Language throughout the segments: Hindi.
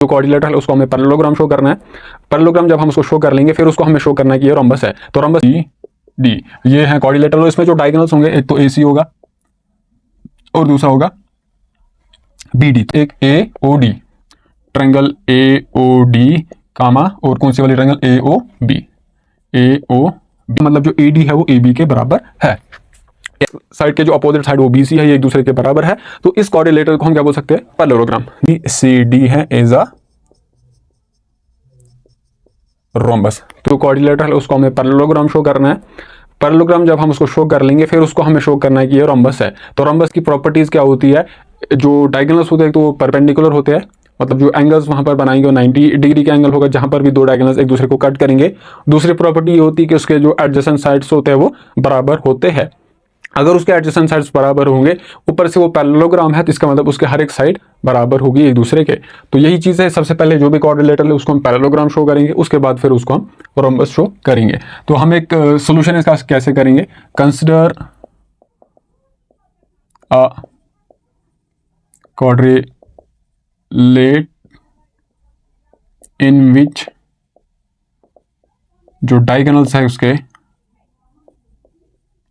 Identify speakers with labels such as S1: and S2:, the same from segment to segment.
S1: जो क्वाड्रिलेटरल उसको हमें पैरेललोग्राम शो करना है। पैरेललोग्राम जब हम उसको शो कर लेंगे फिर उसको हमें शो करना है कि ये रोम्बस है। तो रोम्बस डी ये है क्वाड्रिलेटरल। इसमें जो डायगोनल्स होंगे एक तो AC होगा और दूसरा होगा BD। एक AOD ट्रायंगल AOD कामा और कौन सी वाली ट्रायंगल AOB। AOB मतलब जो AD है वो AB के बराबर है। साइड के जो अपोजिट साइड वो BC है, ये एक दूसरे के बराबर है। तो इस क्वाड्रिलेटरल को हम क्या बोल सकते हैं? पैरेललोग्राम। CD है एज अ रोम्बस। तो क्वाड्रिलेटरल उसको हमें पैरेललोग्राम शो करना है। पैरेललोग्राम जब हम उसको शो कर लेंगे फिर उसको हमें शो करना है कि ये रोम्बस है। तो रोम्बस की प्रॉपर्टीज क्या होती है? जो डायगोनल्स होते हैं तो वो परपेंडिकुलर होते हैं, मतलब जो एंगल्स वहां पर बनाएंगे वो 90 डिग्री का एंगल होगा जहां पर भी दो डायगोनल्स एक दूसरे को कट करेंगे। दूसरी प्रॉपर्टी ये होती है कि उसके जो एडजेसेंट साइड्स होते हैं वो बराबर होते हैं। अगर उसके एडजेसेंट साइड्स बराबर होंगे, ऊपर से वो पैरेललोग्राम है, तो इसका मतलब उसके हर एक साइड बराबर होगी एक दूसरे के। तो यही चीज़ है, सबसे पहले जो भी क्वाड्रिलेटरल है उसको हम पैरेललोग्राम शो करेंगे, उसके बाद फिर उसको हम रोम्बस शो करेंगे। तो हम एक सोल्यूशन इसका कैसे करेंगे? कंसिडर अ क्वाड्रिलेट इन विच जो डायगोनल्स है उसके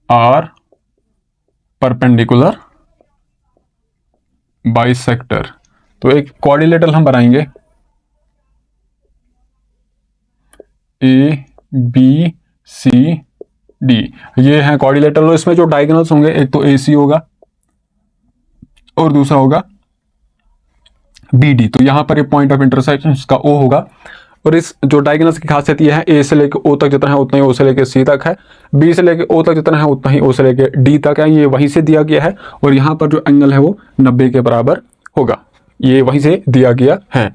S1: आर परपेंडिकुलर बाइसेक्टर। तो एक क्वाड्रिलेटरल हम बनाएंगे ABCD। ये है क्वाड्रिलेटरल। इसमें जो डायगोनल्स होंगे एक तो AC होगा और दूसरा होगा BD। तो यहां पर ये पॉइंट ऑफ इंटरसेक्शन का O होगा। और इस जो डायगोनल्स की खासियत यह है, A से लेकर O तक जितना है उतना ही O से लेकर C तक है, B से लेकर O तक जितना है उतना ही O से लेकर D तक है। ये वहीं से दिया गया है और यहाँ पर जो एंगल है वो 90 के बराबर होगा, ये वहीं से दिया गया है।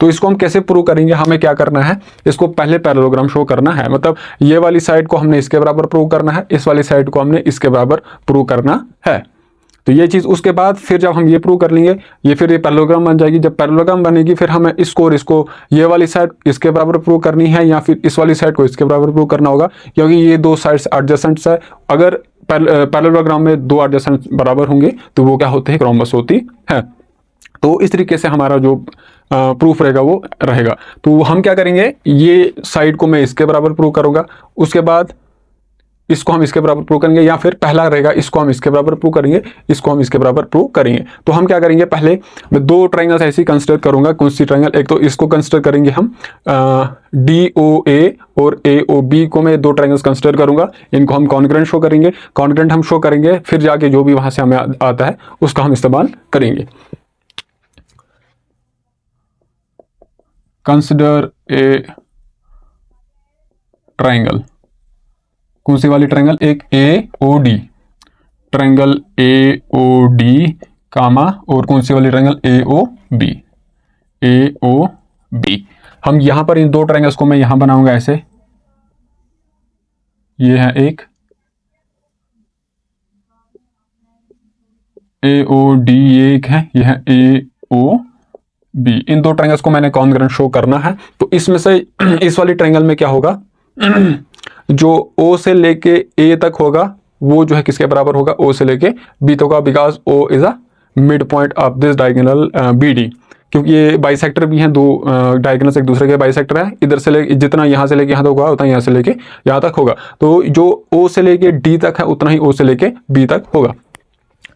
S1: तो इसको हम कैसे प्रूव करेंगे? हमें क्या करना है, इसको पहले पैरेललोग्राम शो करना है। मतलब ये वाली साइड को हमने इसके बराबर प्रूव करना है, इस वाली साइड को हमने इसके बराबर प्रूव करना है। तो ये चीज़ उसके बाद फिर जब हम ये प्रूव कर लेंगे, ये फिर ये पैरेललोग्राम बन जाएगी। जब पैरेललोग्राम बनेगी फिर हमें इसको और इसको, ये वाली साइड इसके बराबर प्रूव करनी है या फिर इस वाली साइड को इसके बराबर प्रूव करना होगा, क्योंकि ये दो साइड्स एडजेसेंट्स है। अगर पैरेललोग्राम में दो एडजेसेंट्स बराबर होंगे तो वो क्या होते हैं? रोम्बस होती है। तो इस तरीके से हमारा जो प्रूफ रहेगा वो रहेगा। तो हम क्या करेंगे, ये साइड को मैं इसके बराबर प्रूव करूंगा, उसके बाद इसको हम इसके बराबर प्रूव करेंगे, या फिर पहला रहेगा इसको हम इसके बराबर प्रूव करेंगे, इसको हम इसके बराबर प्रूव करेंगे। तो हम क्या करेंगे, पहले मैं दो ट्रायंगल्स ऐसे ही कंसिडर करूंगा। कौन सी ट्रायंगल? एक तो इसको कंसिडर करेंगे हम DOA और AOB को मैं दो ट्रायंगल्स कंसिडर करूंगा। इनको हम कॉन्ग्रुएंट शो करेंगे। कॉन्ग्रुएंट हम शो करेंगे, फिर जाके जो भी वहां से हमें आता है उसका हम इस्तेमाल करेंगे। Consider a triangle. कौन सी वाली ट्रायंगल? एक AOD ट्रायंगल AOD कामा और कौन सी वाली ट्रायंगल? AOB। AOB। हम यहां पर इन दो ट्रायंगल्स को मैं यहां बनाऊंगा ऐसे। ये है एक AOD, ये एक है, ये है AOB। इन दो ट्रायंगल्स को मैंने कॉन्ग्रुएंट शो करना है। तो इसमें से इस वाली ट्रायंगल में क्या होगा, जो O से लेके A तक होगा वो जो है किसके बराबर होगा? O से लेके B तक होगा, because O is a mid point of this diagonal BD। क्योंकि ये बाइसेक्टर भी हैं, दो डायगोनल्स एक दूसरे के बाइसेक्टर हैं। इधर से लेके जितना यहाँ से लेके यहाँ तक होगा उतना यहाँ से लेके यहाँ तक होगा। तो जो O से लेके D तक है उतना ही O से लेके B तक होगा।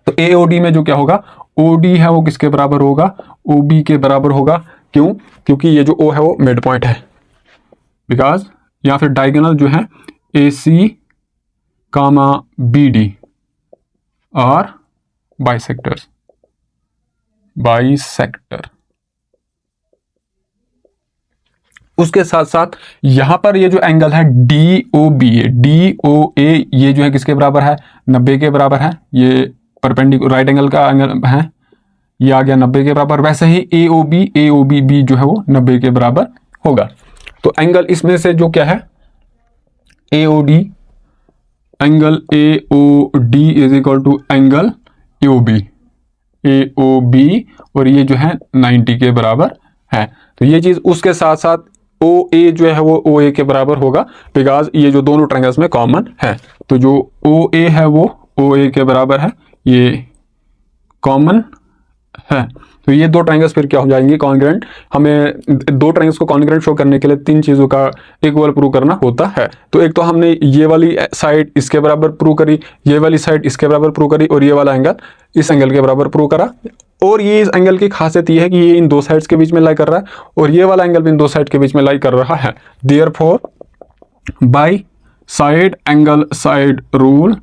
S1: तो AOD में जो क्या होगा, OD है वो किसके बराबर होगा? OB के बराबर होगा। क्यों? क्योंकि ये जो O है वो मिड पॉइंट है, बिकॉज या फिर डायगोनल जो है AC कामा BD और बाइसेक्टर। उसके साथ साथ यहां पर ये जो एंगल है DOB है, DOA ये जो है किसके बराबर है? 90 के बराबर है। ये परपेंडिकुलर राइट एंगल का एंगल है, ये आ गया 90 के बराबर। वैसे ही AOB जो है वो 90 के बराबर होगा। तो एंगल इसमें से जो क्या है, AOD, angle AOD is equal to angle AOB और ये जो है 90 के बराबर है। तो ये चीज उसके साथ साथ OA जो है वो OA के बराबर होगा, बिकॉज ये जो दोनों ट्रायंगल्स में कॉमन है। तो जो OA है वो OA के बराबर है, ये कॉमन है। तो ये दो ट्रायंगल्स फिर क्या हो जाएंगे, कॉन्ग्रेंट। हमें दो ट्रायंगल्स को कॉन्ग्रेंट शो करने के लिए तीन चीज़ों का इक्वल प्रूव करना होता है। तो एक तो हमने ये वाली साइड इसके बराबर प्रूव करी, ये वाली साइड इसके बराबर प्रूव करी, और ये वाला एंगल इस एंगल के बराबर प्रूव करा। और ये इस एंगल की खासियत ये है कि ये इन दो साइड्स के बीच में लाई कर रहा है, और ये वाला एंगल भी इन दो साइड के बीच में लाई कर रहा है। Therefore by side angle side rule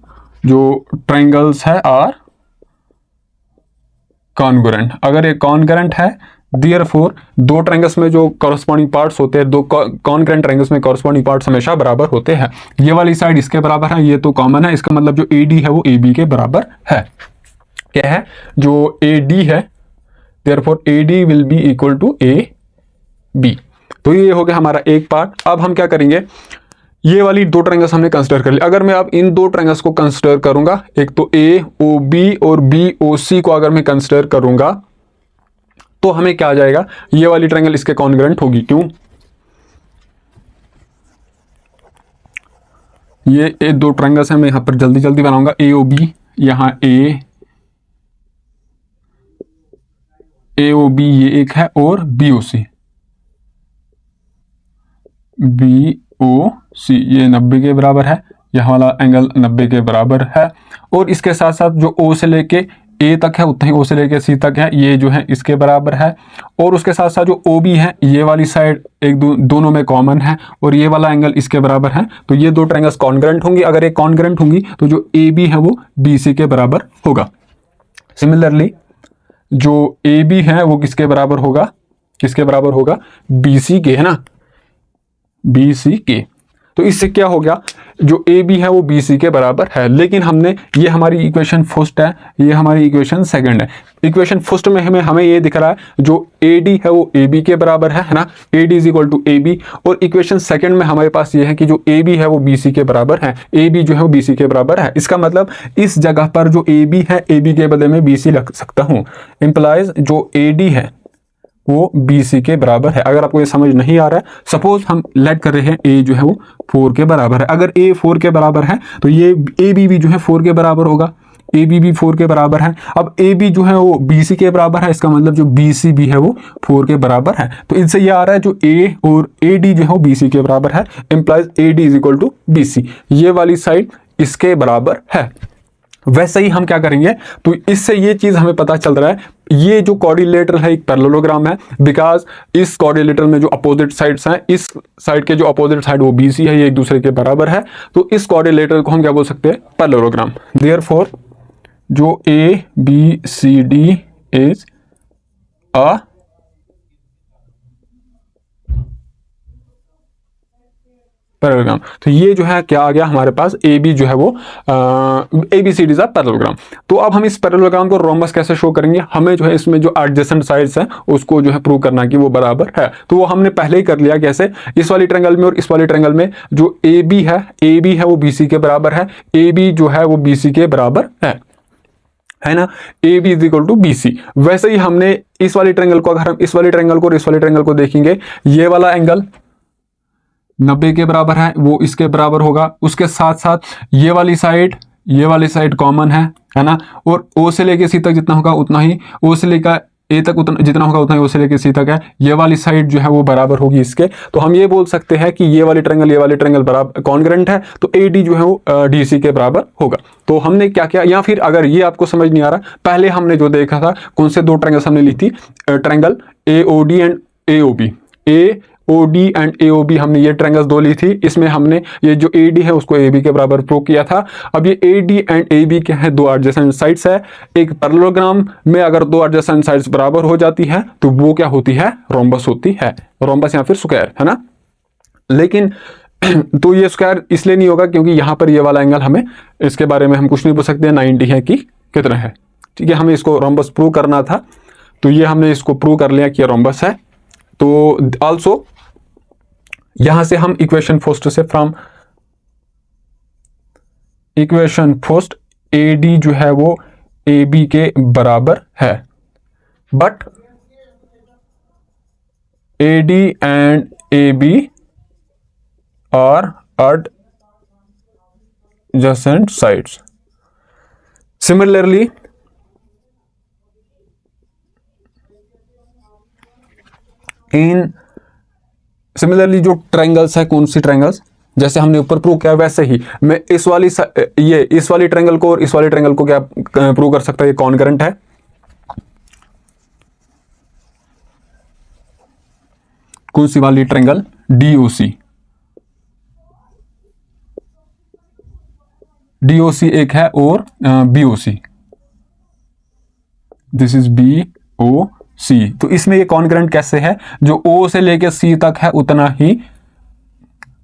S1: जो ट्रायंगल्स है आर कॉन्ग्रुएंट। अगर ये कॉन्ग्रुएंट है, देयरफॉर दो ट्रायंगल्स में जो कॉरस्पॉन्डिंग पार्ट्स होते हैं, दो कॉन्ग्रुएंट ट्रायंगल्स में कॉरस्पॉन्डिंग पार्ट्स हमेशा बराबर होते हैं। ये वाली साइड इसके बराबर है, ये तो कॉमन है, इसका मतलब जो AD है वो AB के बराबर है। क्या है, जो AD है, therefore AD will be equal to AB। तो ये हो गया हमारा एक पार्ट। अब हम क्या करेंगे, ये वाली दो ट्रायंगल्स हमने कंसिडर कर ली। अगर मैं अब इन दो ट्रायंगल्स को कंसिडर करूंगा, एक तो AOB और BOC को अगर मैं कंसिडर करूंगा, तो हमें क्या आ जाएगा, ये वाली ट्रायंगल इसके कॉन्ग्रुएंट होगी। क्यों, ये दो ट्रायंगल्स हैं, मैं यहां पर जल्दी जल्दी बनाऊंगा। AOB, यहां AOB ये एक है, और BOC ये 90 के बराबर है, यह वाला एंगल 90 के बराबर है। और इसके साथ साथ जो O से लेके A तक है उतना ही O से लेके C तक है, ये जो है इसके बराबर है। और उसके साथ साथ जो OB है, ये वाली साइड दोनों में कॉमन है, और ये वाला एंगल इसके बराबर है। तो ये दो ट्रायंगल्स कॉन्ग्रुएंट होंगी। अगर ये कॉन्ग्रुएंट होंगी तो जो AB है वो BC के बराबर होगा। सिमिलरली जो AB है वो किसके बराबर होगा, BC के, है ना, BC के। तो इससे क्या हो गया, जो AB है वो BC के बराबर है। लेकिन हमने, ये हमारी इक्वेशन फर्स्ट है, ये हमारी इक्वेशन सेकंड है। इक्वेशन फर्स्ट में हमें ये दिख रहा है जो AD है वो AB के बराबर है ना, AD is equal to AB। और इक्वेशन सेकंड में हमारे पास ये है कि जो AB है वो BC के बराबर है, AB जो है वो BC के बराबर है। इसका मतलब इस जगह पर जो AB है, AB के बदले में BC रख सकता हूँ। इंप्लाइज जो AD है वो BC के बराबर है। अगर आपको ये समझ नहीं आ रहा है, सपोज हम लेट कर रहे हैं A जो है वो 4 के बराबर है। अगर A 4 के बराबर है तो ये AB भी जो है 4 के बराबर होगा, AB भी 4 के बराबर है। अब AB जो है वो BC के बराबर है, इसका मतलब जो BC भी है वो 4 के बराबर है। तो इनसे ये आ रहा है जो A और AD जो है वो BC के बराबर है, implies AD is equal to BC। ये वाली साइड इसके बराबर है। वैसे ही हम क्या करेंगे, तो इससे ये चीज हमें पता चल रहा है, ये जो क्वाड्रिलेटरल है एक पैरेललोग्राम है, बिकॉज इस क्वाड्रिलेटरल में जो अपोजिट साइड्स हैं, इस साइड के जो अपोजिट साइड वो BC है, ये एक दूसरे के बराबर है। तो इस क्वाड्रिलेटरल को हम क्या बोल सकते हैं, पैरेललोग्राम। देयरफॉर जो ABCD इज अ पैरेललोग्राम। तो ये जो है क्या आ गया हमारे पास, AB जो है वो ABCD इज अ पैरेललोग्राम। तो अब हम इस पैरेललोग्राम को रोम्बस कैसे शो करेंगे, हमें जो है इसमें जो एडजेसेंट साइड्स हैं उसको जो है प्रूव करना कि वो बराबर है। तो वो हमने पहले ही कर लिया। कैसे, इस वाली ट्रायंगल में और इस वाली ट्रायंगल में जो AB है वो BC के बराबर है, AB जो है वो BC के बराबर है ना, AB is equal to BC। वैसे ही हमने इस वाली ट्रायंगल को, अगर हम इस वाली ट्रायंगल को और इस वाली ट्रायंगल को देखेंगे, ये वाला एंगल 90 के बराबर है, वो इसके बराबर होगा। उसके साथ साथ ये वाली साइड कॉमन है ना, और O से लेके C तक जितना होगा उतना ही, O से लेकर A तक उतना जितना होगा उतना ही O से लेके C तक है। ये वाली साइड जो है वो बराबर होगी इसके। तो हम ये बोल सकते हैं कि ये वाली ट्रायंगल बराबर कॉन्ग्रुएंट है, तो AD जो है वो DC के बराबर होगा। तो हमने क्या किया, या फिर अगर ये आपको समझ नहीं आ रहा, पहले हमने जो देखा था, कौन से दो ट्रायंगल्स हमने ली थी, triangle AOD and AOB, AOD and AOB, हमने ये ट्रायंगल्स दो ली थी। इसमें हमने ये जो AD है उसको AB के बराबर प्रूव किया था। अब ये AD एंड AB क्या है, दो एडजेसेंट साइड्स है। एक पैरेललोग्राम में अगर दो एडजेसेंट साइड्स बराबर हो जाती है तो वो क्या होती है, रोम्बस होती है, रोम्बस या फिर स्क्वायर, है ना। लेकिन तो ये स्क्वायर इसलिए नहीं होगा क्योंकि यहाँ पर ये वाला एंगल, हमें इसके बारे में हम कुछ नहीं बोल सकते 90 है कि कितना है, ठीक है। हमें इसको रोम्बस प्रूव करना था, तो ये हमने इसको प्रूव कर लिया कि रोम्बस है। तो ऑल्सो यहां से हम इक्वेशन फर्स्ट से, फ्रॉम इक्वेशन फर्स्ट AD जो है वो AB के बराबर है, but AD and AB are adjacent sides. Similarly, इन सिमिलरली जो ट्रायंगल्स है, कौन सी ट्रायंगल्स, जैसे हमने ऊपर प्रूव किया वैसे ही मैं इस वाली ट्रायंगल को और इस वाली ट्रायंगल को क्या प्रूव कर सकता है, ये कॉन्करेंट है। कौन सी वाली ट्रायंगल, डीओसी, डीओसी एक है और BOC, this is B O C. तो इसमें ये कॉन्करेंट कैसे है, जो ओ से लेके सी तक है उतना ही,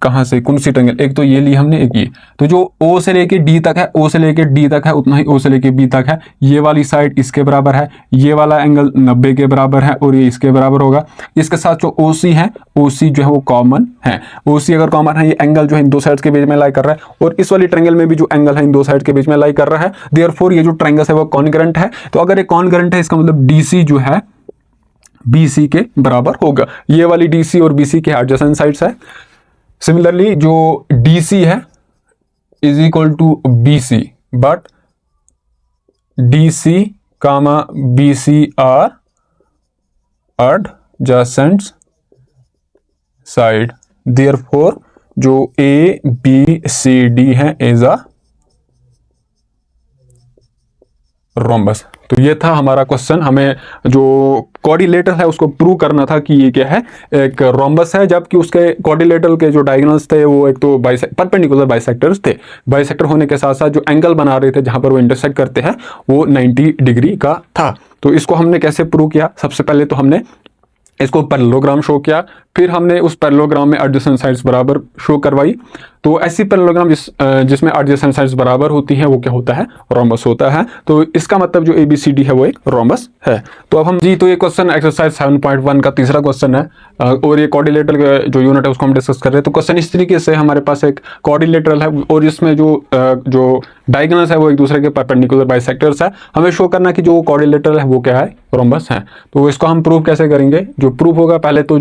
S1: कहां से, कौन सी ट्रायंगल, एक तो ये ली हमने, एक ये, तो जो ओ से लेके डी तक है, ओ से लेके डी तक है उतना ही ओ से लेके बी तक है। ये वाली साइड इसके बराबर है, ये वाला एंगल 90 के बराबर है और ये इसके बराबर होगा। इसके साथ जो ओ सी है, ओ सी जो है वो कॉमन है। ओ सी अगर कॉमन है, ये एंगल जो है इन दो साइड्स के बीच में लाई कर रहा है और इस वाली ट्रायंगल में भी जो एंगल है इन दो साइड के बीच में लाई कर रहा है। देयरफॉर ये जो ट्रायंगल है वो कॉन्करेंट है। तो अगर ये कॉन्करेंट है, इसका मतलब डीसी जो है बीसी के बराबर होगा। ये वाली डीसी और बीसी के एडजेसेंट साइड्स है। सिमिलरली जो DC है is equal to BC, but DC comma BC are adjacent side, therefore जो ABCD है इज अ रोम्बस। तो ये था हमारा क्वेश्चन, हमें जो कोऑर्डिनेटर है उसको प्रूव करना था कि ये क्या है, एक रोम्बस है, जबकि उसके कोऑर्डिनेटर के जो डायगोनल्स थे वो एक तो परपेंडिकुलर बाइसेक्टर्स थे। बाइसेक्टर होने के साथ साथ जो एंगल बना रहे थे जहां पर वो इंटरसेक्ट करते हैं वो 90 डिग्री का था। तो इसको हमने कैसे प्रूव किया, सबसे पहले तो हमने इसको पैरेललोग्राम शो किया, फिर हमने उस पैरेललोग्राम में एडजेसेंट साइड्स बराबर शो करवाई। तो ऐसी पैरेललोग्राम जिसमें एडजेसेंट साइड्स बराबर होती हैं वो क्या होता है, रोम्बस होता है। तो इसका मतलब जो ABCD है वो एक रोम्बस है। तो अब हम जी, तो ये क्वेश्चन एक्सरसाइज 7.1 का तीसरा क्वेश्चन है और ये कोऑर्डिनेटर का जो यूनिट है उसको हम डिस्कस कर रहे हैं। तो क्वेश्चन इस तरीके से हमारे पास एक कोऑर्डिनेटर है और इसमें जो डायगोनल्स है वो एक दूसरे के परपेंडिकुलर बाइसेक्टर्स है। हमें शो करना कि जो कोऑर्डिनेटर है वो क्या है, रोम्बस है। तो इसको हम प्रूव कैसे करेंगे, जो प्रूफ होगा पहले तो